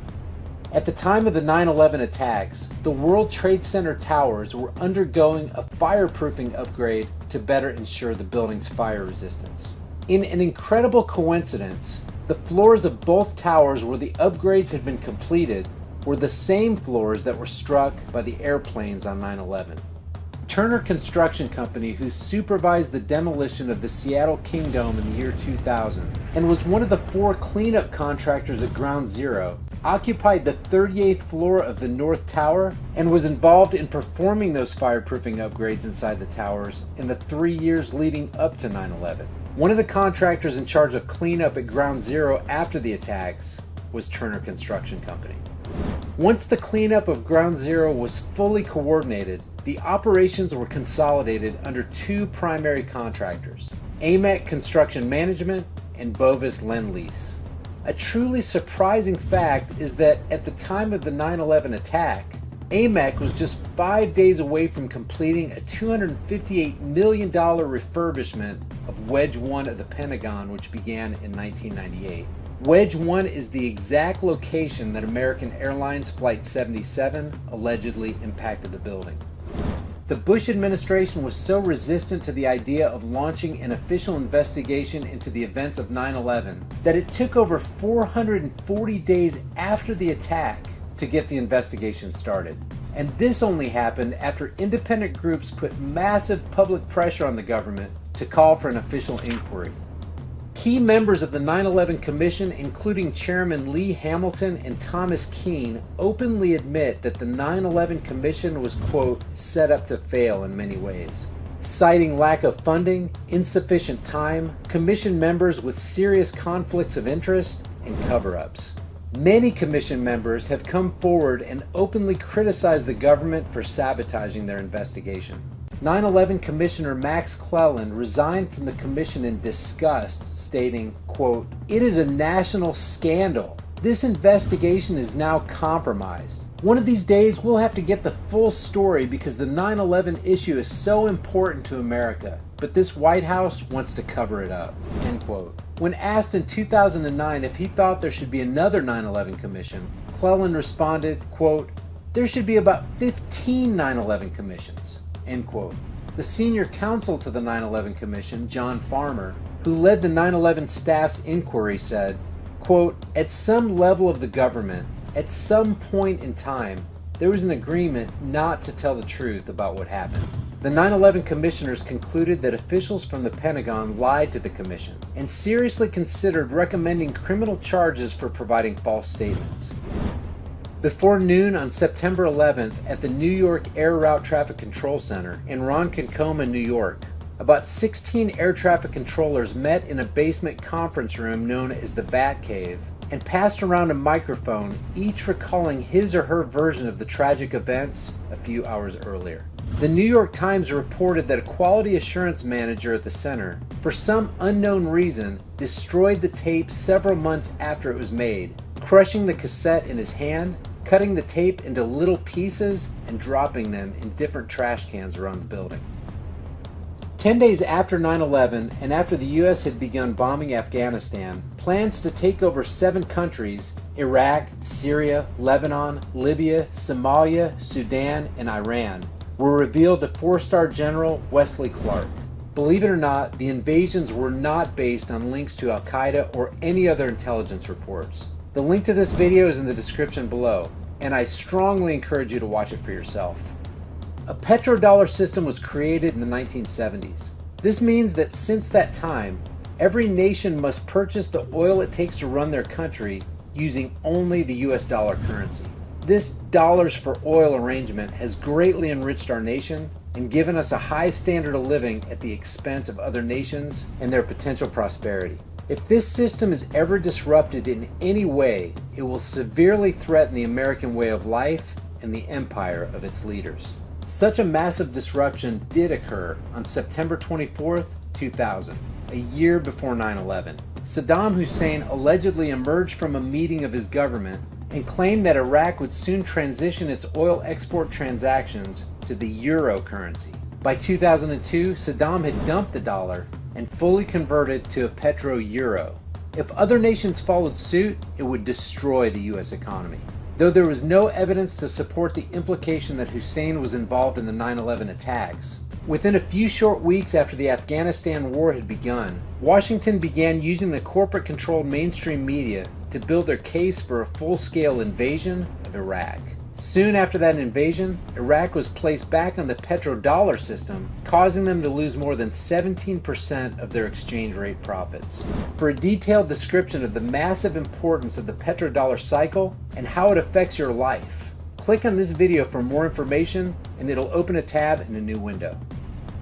At the time of the 9/11 attacks, the World Trade Center towers were undergoing a fireproofing upgrade to better ensure the building's fire resistance. In an incredible coincidence, the floors of both towers where the upgrades had been completed were the same floors that were struck by the airplanes on 9/11. Turner Construction Company, who supervised the demolition of the Seattle Kingdome in the year 2000 and was one of the 4 cleanup contractors at Ground Zero, occupied the 38th floor of the North Tower and was involved in performing those fireproofing upgrades inside the towers in the 3 years leading up to 9/11. One of the contractors in charge of cleanup at Ground Zero after the attacks was Turner Construction Company. Once the cleanup of Ground Zero was fully coordinated, the operations were consolidated under 2 primary contractors, AMEC Construction Management and Bovis Lend-Lease. A truly surprising fact is that at the time of the 9/11 attack, AMEC was just 5 days away from completing a $258 million refurbishment of Wedge 1 of the Pentagon, which began in 1998. Wedge 1 is the exact location that American Airlines Flight 77 allegedly impacted the building. The Bush administration was so resistant to the idea of launching an official investigation into the events of 9/11 that it took over 440 days after the attack to get the investigation started. And this only happened after independent groups put massive public pressure on the government to call for an official inquiry. Key members of the 9/11 Commission, including Chairman Lee Hamilton and Thomas Keane, openly admit that the 9/11 Commission was, quote, set up to fail in many ways, citing lack of funding, insufficient time, Commission members with serious conflicts of interest, and cover-ups. Many Commission members have come forward and openly criticized the government for sabotaging their investigation. 9/11 Commissioner Max Cleland resigned from the commission in disgust, stating, quote, "It is a national scandal. This investigation is now compromised. One of these days we'll have to get the full story because the 9/11 issue is so important to America, but this White House wants to cover it up," end quote. When asked in 2009 if he thought there should be another 9/11 commission, Cleland responded, quote, "There should be about 15 9/11 commissions," end quote. The senior counsel to the 9/11 Commission, John Farmer, who led the 9/11 staff's inquiry, said, quote, "At some level of the government, at some point in time, there was an agreement not to tell the truth about what happened." The 9/11 commissioners concluded that officials from the Pentagon lied to the commission and seriously considered recommending criminal charges for providing false statements. Before noon on September 11th at the New York Air Route Traffic Control Center in Ronkonkoma, New York, about 16 air traffic controllers met in a basement conference room known as the Bat Cave and passed around a microphone, each recalling his or her version of the tragic events a few hours earlier. The New York Times reported that a quality assurance manager at the center, for some unknown reason, destroyed the tape several months after it was made, crushing the cassette in his hand, cutting the tape into little pieces, and dropping them in different trash cans around the building. 10 days after 9/11 and after the U.S. had begun bombing Afghanistan, plans to take over 7 countries, Iraq, Syria, Lebanon, Libya, Somalia, Sudan, and Iran, were revealed to 4-star General Wesley Clark. Believe it or not, the invasions were not based on links to Al-Qaeda or any other intelligence reports. The link to this video is in the description below, and I strongly encourage you to watch it for yourself. A petrodollar system was created in the 1970s. This means that since that time, every nation must purchase the oil it takes to run their country using only the US dollar currency. This dollars for oil arrangement has greatly enriched our nation and given us a high standard of living at the expense of other nations and their potential prosperity. If this system is ever disrupted in any way, it will severely threaten the American way of life and the empire of its leaders. Such a massive disruption did occur on September 24th, 2000, a year before 9/11. Saddam Hussein allegedly emerged from a meeting of his government and claimed that Iraq would soon transition its oil export transactions to the euro currency. By 2002, Saddam had dumped the dollar and fully converted to a petro-euro. If other nations followed suit, it would destroy the US economy. Though there was no evidence to support the implication that Hussein was involved in the 9/11 attacks, within a few short weeks after the Afghanistan war had begun, Washington began using the corporate-controlled mainstream media to build their case for a full-scale invasion of Iraq. Soon after that invasion, Iraq was placed back on the petrodollar system, causing them to lose more than 17% of their exchange rate profits. For a detailed description of the massive importance of the petrodollar cycle and how it affects your life, click on this video for more information and it'll open a tab in a new window.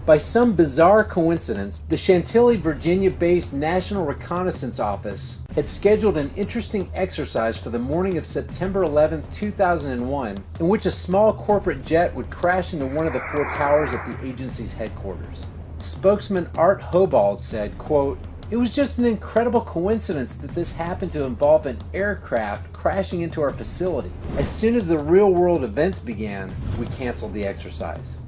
By some bizarre coincidence, the Chantilly, Virginia-based National Reconnaissance Office had scheduled an interesting exercise for the morning of September 11, 2001, in which a small corporate jet would crash into one of the 4 towers at the agency's headquarters. Spokesman Art Hobald said, quote, "It was just an incredible coincidence that this happened to involve an aircraft crashing into our facility. As soon as the real-world events began, we canceled the exercise."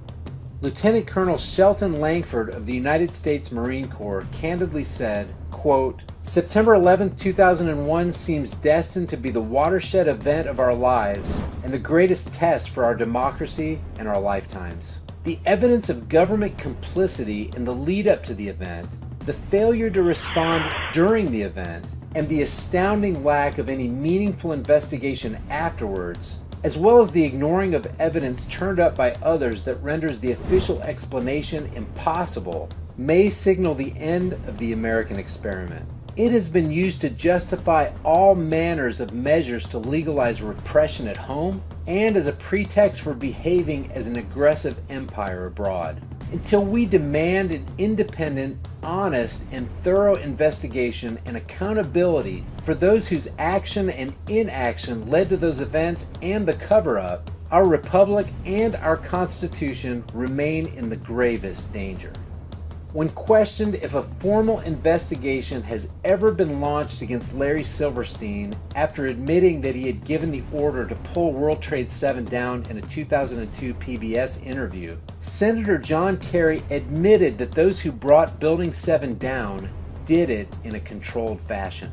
Lieutenant Colonel Shelton Langford of the United States Marine Corps candidly said, quote, September 11, 2001 seems destined to be the watershed event of our lives and the greatest test for our democracy and our lifetimes. The evidence of government complicity in the lead up to the event, the failure to respond during the event, and the astounding lack of any meaningful investigation afterwards, as well as the ignoring of evidence turned up by others that renders the official explanation impossible, may signal the end of the American experiment. It has been used to justify all manners of measures to legalize repression at home and as a pretext for behaving as an aggressive empire abroad. Until we demand an independent, honest, and thorough investigation and accountability for those whose action and inaction led to those events and the cover-up, our republic and our Constitution remain in the gravest danger. When questioned if a formal investigation has ever been launched against Larry Silverstein after admitting that he had given the order to pull World Trade 7 down in a 2002 PBS interview, Senator John Kerry admitted that those who brought Building 7 down did it in a controlled fashion.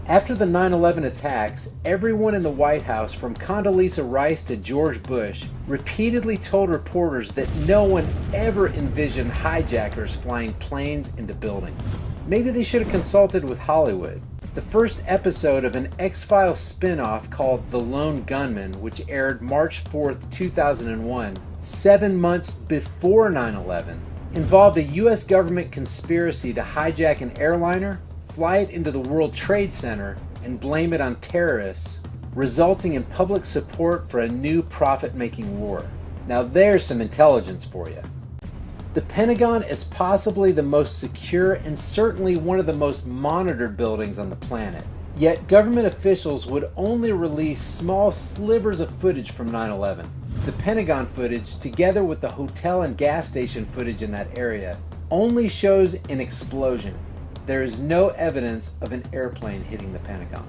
After the 9/11 attacks, everyone in the White House, from Condoleezza Rice to George Bush, repeatedly told reporters that no one ever envisioned hijackers flying planes into buildings. Maybe they should have consulted with Hollywood. The first episode of an X-Files spin-off called The Lone Gunman, which aired March 4th, 2001, 7 months before 9/11, involved a U.S. government conspiracy to hijack an airliner, fly it into the World Trade Center, and blame it on terrorists, resulting in public support for a new profit-making war. Now there's some intelligence for you. The Pentagon is possibly the most secure and certainly one of the most monitored buildings on the planet. Yet government officials would only release small slivers of footage from 9/11. The Pentagon footage, together with the hotel and gas station footage in that area, only shows an explosion. There is no evidence of an airplane hitting the Pentagon.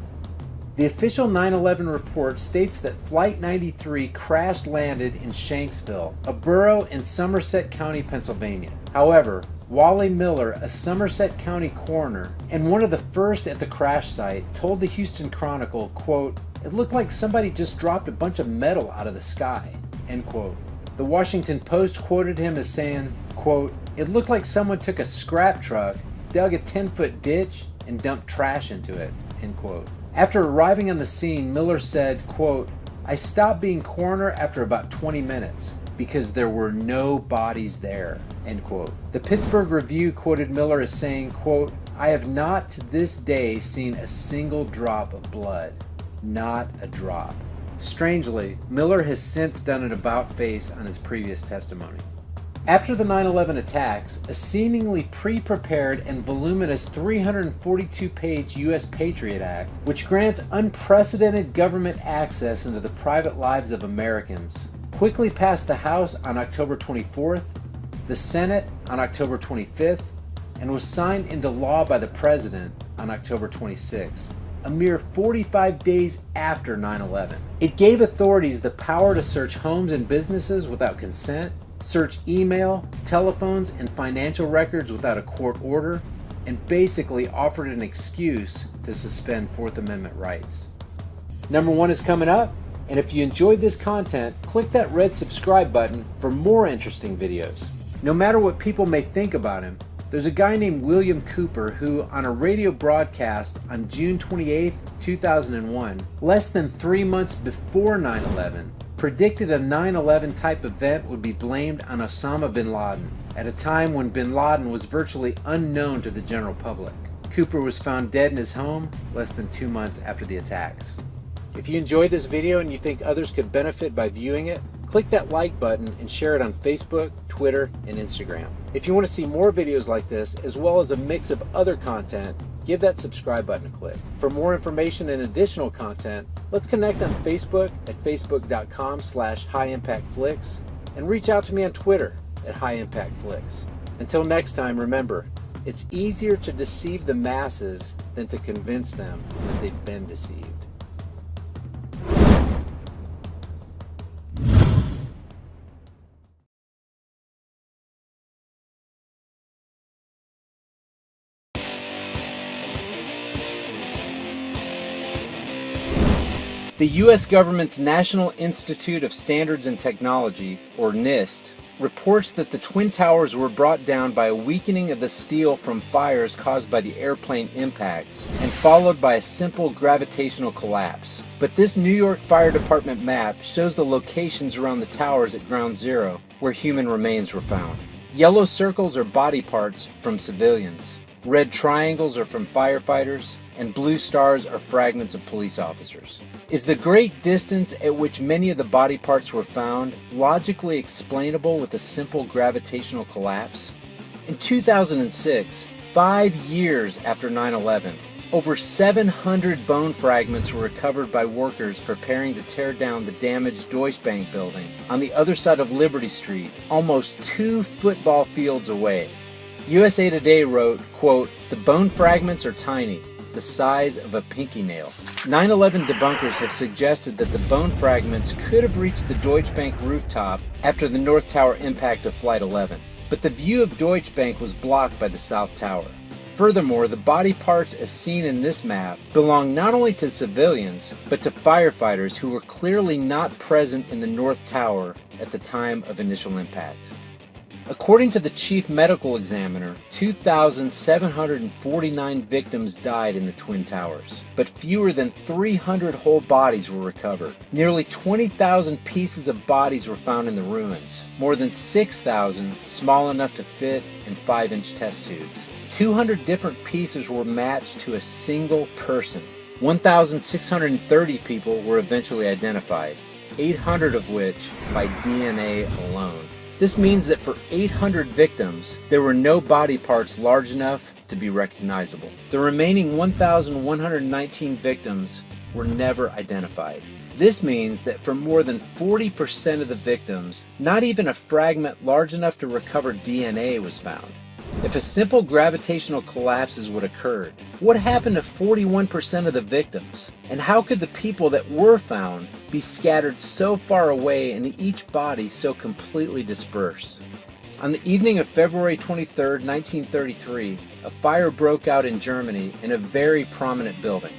The official 9/11 report states that Flight 93 crash-landed in Shanksville, a borough in Somerset County, Pennsylvania. However, Wally Miller, a Somerset County coroner and one of the first at the crash site, told the Houston Chronicle, quote, "It looked like somebody just dropped a bunch of metal out of the sky," end quote. The Washington Post quoted him as saying, quote, "It looked like someone took a scrap truck, dug a 10-foot ditch, and dumped trash into it," end quote. After arriving on the scene, Miller said, quote, "I stopped being coroner after about 20 minutes because there were no bodies there," end quote. The Pittsburgh Review quoted Miller as saying, quote, "I have not to this day seen a single drop of blood. Not a drop." Strangely, Miller has since done an about-face on his previous testimony. After the 9/11 attacks, a seemingly pre-prepared and voluminous 342-page U.S. Patriot Act, which grants unprecedented government access into the private lives of Americans, quickly passed the House on October 24th, the Senate on October 25th, and was signed into law by the President on October 26th, a mere 45 days after 9/11. It gave authorities the power to search homes and businesses without consent, search email, telephones, and financial records without a court order, and basically offered an excuse to suspend Fourth Amendment rights. Number 1 is coming up, and if you enjoyed this content, click that red subscribe button for more interesting videos. No matter what people may think about him, there's a guy named William Cooper who, on a radio broadcast on June 28, 2001, less than 3 months before 9/11, predicted a 9/11 type event would be blamed on Osama bin Laden, at a time when bin Laden was virtually unknown to the general public. Cooper was found dead in his home less than 2 months after the attacks. If you enjoyed this video and you think others could benefit by viewing it, click that like button and share it on Facebook, Twitter, and Instagram. If you want to see more videos like this, as well as a mix of other content, give that subscribe button a click. For more information and additional content, let's connect on Facebook at facebook.com/highimpactflix and reach out to me on Twitter at highimpactflix. Until next time, remember, it's easier to deceive the masses than to convince them that they've been deceived. The U.S. government's National Institute of Standards and Technology, or NIST, reports that the Twin Towers were brought down by a weakening of the steel from fires caused by the airplane impacts and followed by a simple gravitational collapse. But this New York Fire Department map shows the locations around the towers at ground zero where human remains were found. Yellow circles are body parts from civilians, red triangles are from firefighters, and blue stars are fragments of police officers. Is the great distance at which many of the body parts were found logically explainable with a simple gravitational collapse? In 2006, 5 years after 9/11, over 700 bone fragments were recovered by workers preparing to tear down the damaged Deutsche Bank building on the other side of Liberty Street, almost 2 football fields away. USA Today wrote, quote, "The bone fragments are tiny, the size of a pinky nail." 9/11 debunkers have suggested that the bone fragments could have reached the Deutsche Bank rooftop after the North Tower impact of Flight 11, but the view of Deutsche Bank was blocked by the South Tower. Furthermore, the body parts as seen in this map belong not only to civilians, but to firefighters who were clearly not present in the North Tower at the time of initial impact. According to the chief medical examiner, 2,749 victims died in the Twin Towers, but fewer than 300 whole bodies were recovered. Nearly 20,000 pieces of bodies were found in the ruins, more than 6,000 small enough to fit in 5-inch test tubes. 200 different pieces were matched to a single person. 1,630 people were eventually identified, 800 of which by DNA alone. This means that for 800 victims, there were no body parts large enough to be recognizable. The remaining 1,119 victims were never identified. This means that for more than 40% of the victims, not even a fragment large enough to recover DNA was found. If a simple gravitational collapse is what occurred, what happened to 41% of the victims? And how could the people that were found be scattered so far away and each body so completely dispersed? On the evening of February 23, 1933, a fire broke out in Germany in a very prominent building,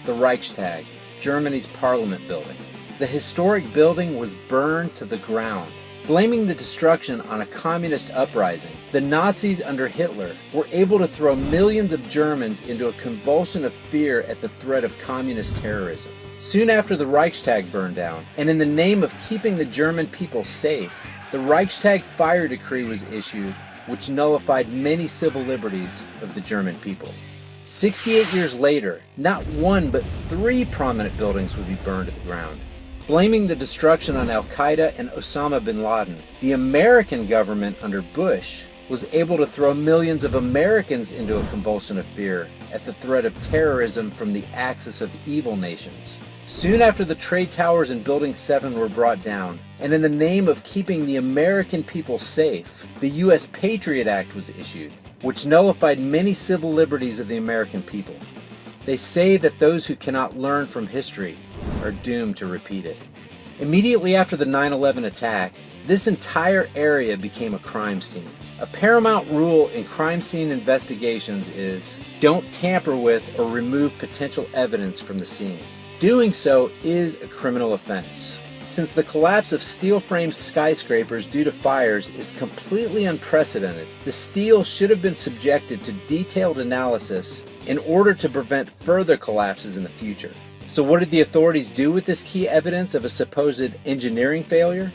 the Reichstag, Germany's parliament building. The historic building was burned to the ground. Blaming the destruction on a communist uprising, the Nazis under Hitler were able to throw millions of Germans into a convulsion of fear at the threat of communist terrorism. Soon after the Reichstag burned down, and in the name of keeping the German people safe, the Reichstag fire decree was issued, which nullified many civil liberties of the German people. 68 years later, not 1 but 3 prominent buildings would be burned to the ground. Blaming the destruction on Al-Qaeda and Osama bin Laden, the American government under Bush was able to throw millions of Americans into a convulsion of fear at the threat of terrorism from the axis of evil nations. Soon after the trade towers in Building 7 were brought down, and in the name of keeping the American people safe, the U.S. Patriot Act was issued, which nullified many civil liberties of the American people. They say that those who cannot learn from history are doomed to repeat it. Immediately after the 9/11 attack, this entire area became a crime scene. A paramount rule in crime scene investigations is don't tamper with or remove potential evidence from the scene. Doing so is a criminal offense. Since the collapse of steel-framed skyscrapers due to fires is completely unprecedented, the steel should have been subjected to detailed analysis in order to prevent further collapses in the future. So what did the authorities do with this key evidence of a supposed engineering failure?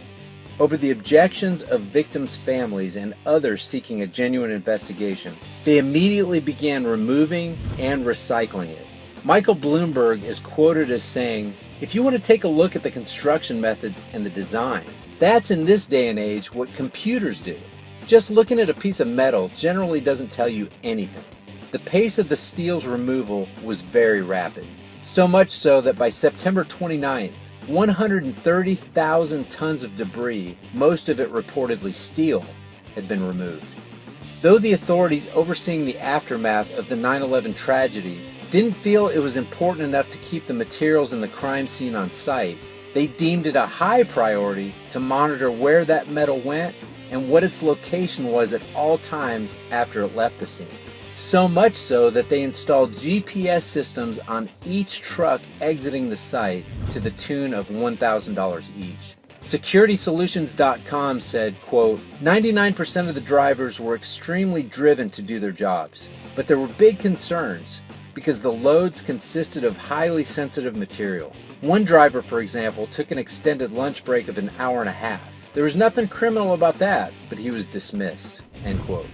Over the objections of victims' families and others seeking a genuine investigation, they immediately began removing and recycling it. Michael Bloomberg is quoted as saying, "If you want to take a look at the construction methods and the design, that's in this day and age what computers do. Just looking at a piece of metal generally doesn't tell you anything." The pace of the steel's removal was very rapid. So much so that by September 29th, 130,000 tons of debris, most of it reportedly steel, had been removed. Though the authorities overseeing the aftermath of the 9/11 tragedy didn't feel it was important enough to keep the materials in the crime scene on site, they deemed it a high priority to monitor where that metal went and what its location was at all times after it left the scene. So much so that they installed GPS systems on each truck exiting the site to the tune of $1,000 each. SecuritySolutions.com said, quote, 99% of the drivers were extremely driven to do their jobs, but there were big concerns because the loads consisted of highly sensitive material. One driver, for example, took an extended lunch break of an hour and a half. There was nothing criminal about that, but he was dismissed, end quote.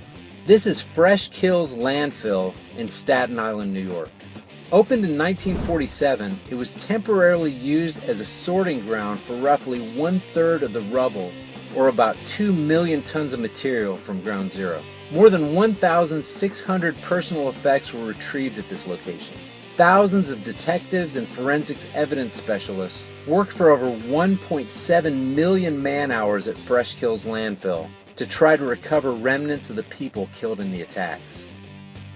This is Fresh Kills Landfill in Staten Island, New York. Opened in 1947, it was temporarily used as a sorting ground for roughly 1/3 of the rubble, or about 2 million tons of material from ground zero. More than 1,600 personal effects were retrieved at this location. Thousands of detectives and forensics evidence specialists worked for over 1.7 million man-hours at Fresh Kills Landfill to try to recover remnants of the people killed in the attacks.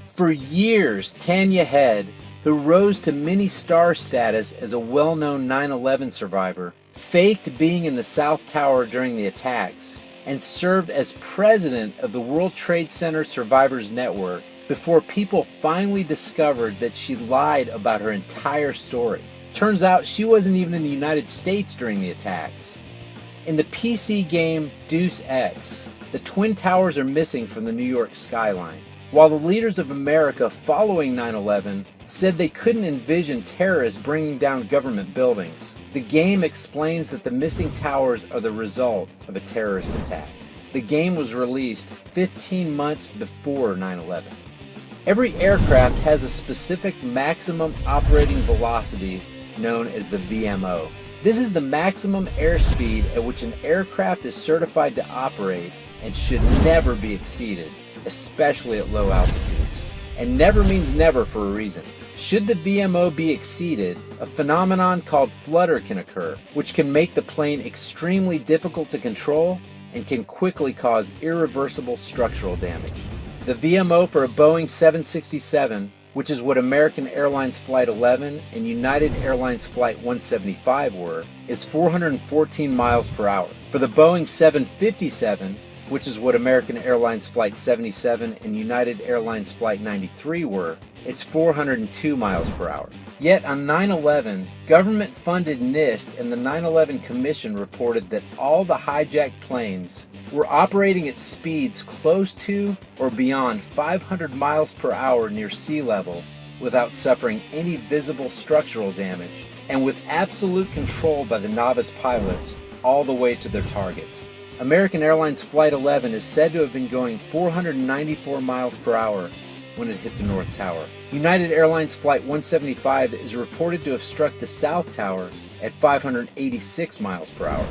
For years, Tanya Head, who rose to mini-star status as a well-known 9/11 survivor, faked being in the South Tower during the attacks and served as president of the World Trade Center Survivors Network before people finally discovered that she lied about her entire story. Turns out she wasn't even in the United States during the attacks. In the PC game Deus Ex, the Twin Towers are missing from the New York skyline. While the leaders of America following 9/11 said they couldn't envision terrorists bringing down government buildings, the game explains that the missing towers are the result of a terrorist attack. The game was released 15 months before 9/11. Every aircraft has a specific maximum operating velocity known as the VMO. This is the maximum airspeed at which an aircraft is certified to operate and should never be exceeded, especially at low altitudes. And never means never for a reason. Should the VMO be exceeded, a phenomenon called flutter can occur, which can make the plane extremely difficult to control and can quickly cause irreversible structural damage. The VMO for a Boeing 767, which is what American Airlines Flight 11 and United Airlines Flight 175 were, is 414 miles per hour. For the Boeing 757, which is what American Airlines Flight 77 and United Airlines Flight 93 were, it's 402 miles per hour. Yet on 9/11, government-funded NIST and the 9/11 Commission reported that all the hijacked planes were operating at speeds close to or beyond 500 miles per hour near sea level without suffering any visible structural damage, and with absolute control by the novice pilots all the way to their targets. American Airlines Flight 11 is said to have been going 494 miles per hour when it hit the North Tower. United Airlines Flight 175 is reported to have struck the South Tower at 586 miles per hour.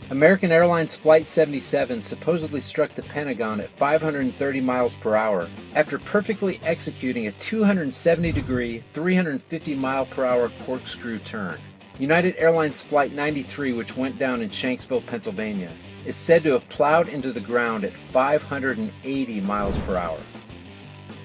American Airlines Flight 77 supposedly struck the Pentagon at 530 miles per hour after perfectly executing a 270-degree, 350 mile per hour corkscrew turn. United Airlines Flight 93, which went down in Shanksville, Pennsylvania, is said to have plowed into the ground at 580 miles per hour.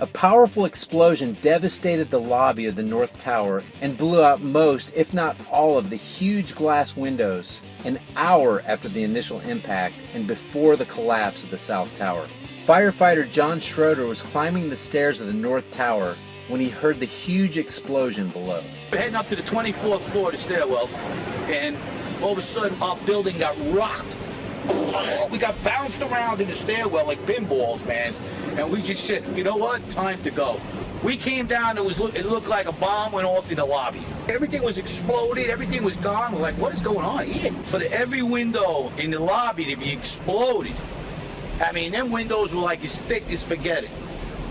A powerful explosion devastated the lobby of the North Tower and blew out most, if not all, of the huge glass windows an hour after the initial impact and before the collapse of the South Tower. Firefighter John Schroeder was climbing the stairs of the North Tower when he heard the huge explosion below. We're heading up to the 24th floor of the stairwell, and all of a sudden our building got rocked. We got bounced around in the stairwell like pinballs, man. And we just said, you know what? Time to go. We came down, it looked like a bomb went off in the lobby. Everything was exploded, everything was gone. We're like, what is going on here? For every window in the lobby to be exploded. I mean, them windows were like as thick as forget it.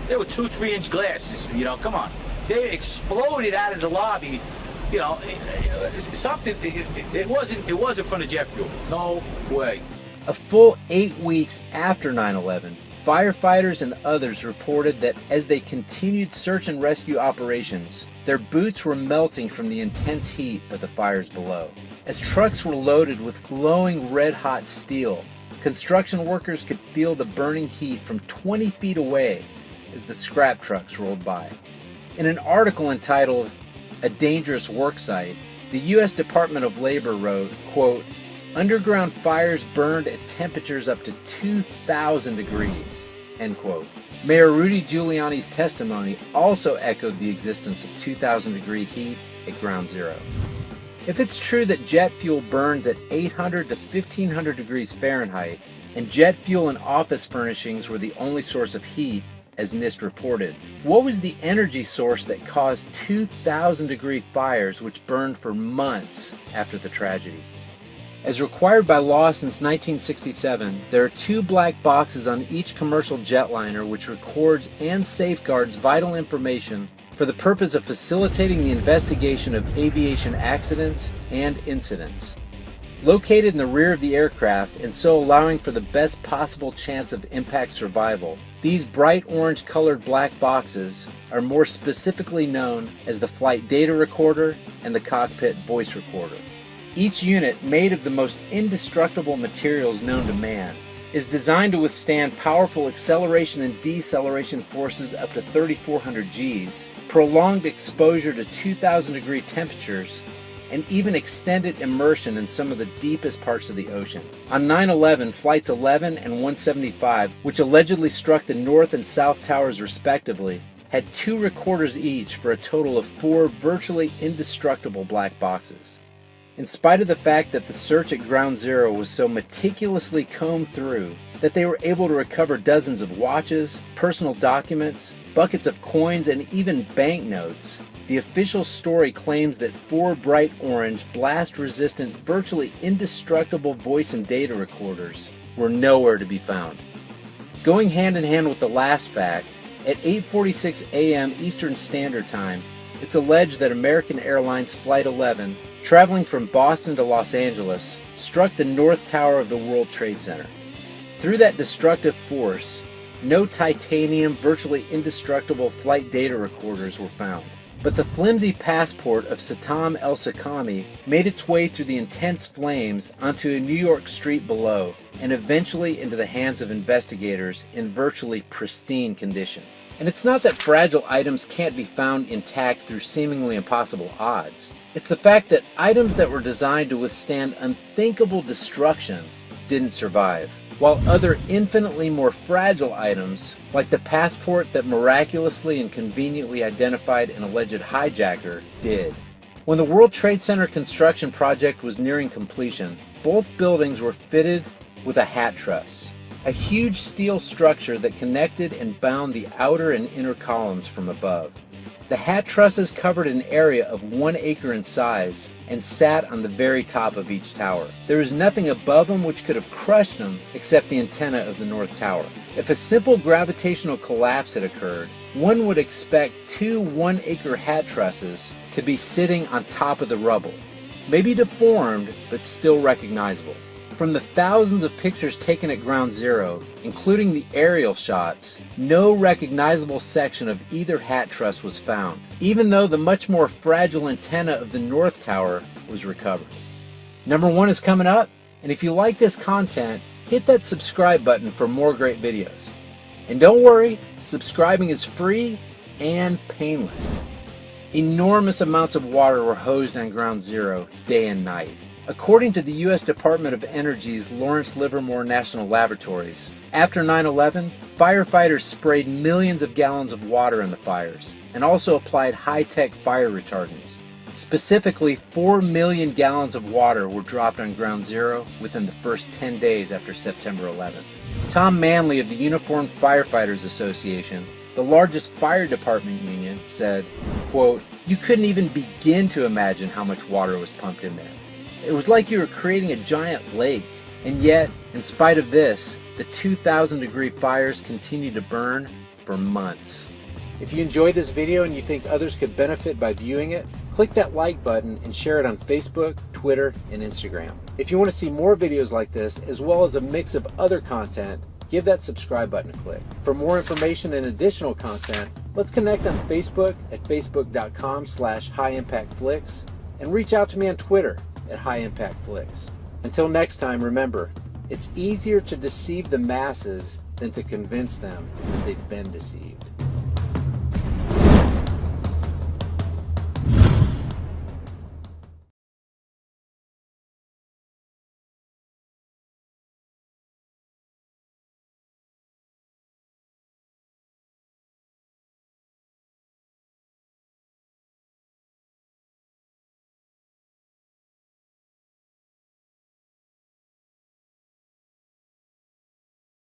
They were 2-3 inch glasses, you know, come on. They exploded out of the lobby, you know, something, it wasn't from the jet fuel. No way. A full 8 weeks after 9/11, firefighters and others reported that as they continued search and rescue operations, their boots were melting from the intense heat of the fires below. As trucks were loaded with glowing red-hot steel, construction workers could feel the burning heat from 20 feet away as the scrap trucks rolled by. In an article entitled, "A Dangerous Work Site," the U.S. Department of Labor wrote, quote, "Underground fires burned at temperatures up to 2,000 degrees," end quote. Mayor Rudy Giuliani's testimony also echoed the existence of 2,000-degree heat at ground zero. If it's true that jet fuel burns at 800 to 1,500 degrees Fahrenheit, and jet fuel and office furnishings were the only source of heat, as NIST reported, what was the energy source that caused 2,000-degree fires which burned for months after the tragedy? As required by law since 1967, there are 2 black boxes on each commercial jetliner which records and safeguards vital information for the purpose of facilitating the investigation of aviation accidents and incidents. Located in the rear of the aircraft and so allowing for the best possible chance of impact survival, these bright orange colored black boxes are more specifically known as the flight data recorder and the cockpit voice recorder. Each unit, made of the most indestructible materials known to man, is designed to withstand powerful acceleration and deceleration forces up to 3,400 Gs, prolonged exposure to 2,000-degree temperatures, and even extended immersion in some of the deepest parts of the ocean. On 9/11, Flights 11 and 175, which allegedly struck the North and South Towers respectively, had 2 recorders each for a total of 4 virtually indestructible black boxes. In spite of the fact that the search at Ground Zero was so meticulously combed through that they were able to recover dozens of watches, personal documents, buckets of coins, and even banknotes, the official story claims that 4 bright orange, blast-resistant, virtually indestructible voice and data recorders were nowhere to be found. Going hand in hand with the last fact, at 8:46 a.m. Eastern Standard Time, it's alleged that American Airlines Flight 11, traveling from Boston to Los Angeles, struck the North Tower of the World Trade Center. Through that destructive force, no titanium, virtually indestructible flight data recorders were found. But the flimsy passport of Satam el-Sakami made its way through the intense flames onto a New York street below, and eventually into the hands of investigators in virtually pristine condition. And it's not that fragile items can't be found intact through seemingly impossible odds. It's the fact that items that were designed to withstand unthinkable destruction didn't survive, while other infinitely more fragile items, like the passport that miraculously and conveniently identified an alleged hijacker, did. When the World Trade Center construction project was nearing completion, both buildings were fitted with a hat truss, a huge steel structure that connected and bound the outer and inner columns from above. The hat trusses covered an area of 1 acre in size and sat on the very top of each tower. There was nothing above them which could have crushed them except the antenna of the North Tower. If a simple gravitational collapse had occurred, one would expect 2 1-acre hat trusses to be sitting on top of the rubble, maybe deformed but still recognizable. From the thousands of pictures taken at Ground Zero, including the aerial shots, no recognizable section of either hat truss was found, even though the much more fragile antenna of the North Tower was recovered. Number 1 is coming up, and if you like this content, hit that subscribe button for more great videos. And don't worry, subscribing is free and painless. Enormous amounts of water were hosed on Ground Zero day and night. According to the U.S. Department of Energy's Lawrence Livermore National Laboratories, after 9/11, firefighters sprayed millions of gallons of water in the fires and also applied high-tech fire retardants. Specifically, 4 million gallons of water were dropped on Ground Zero within the first 10 days after September 11th. Tom Manley of the Uniformed Firefighters Association, the largest fire department union, said, quote, "You couldn't even begin to imagine how much water was pumped in there. It was like you were creating a giant lake, and yet, in spite of this, the 2,000-degree fires continued to burn for months." If you enjoyed this video and you think others could benefit by viewing it, click that like button and share it on Facebook, Twitter, and Instagram. If you want to see more videos like this, as well as a mix of other content, give that subscribe button a click. For more information and additional content, let's connect on Facebook at facebook.com/highimpactflix and reach out to me on Twitter at highimpactflix. Until next time, remember, it's easier to deceive the masses than to convince them that they've been deceived.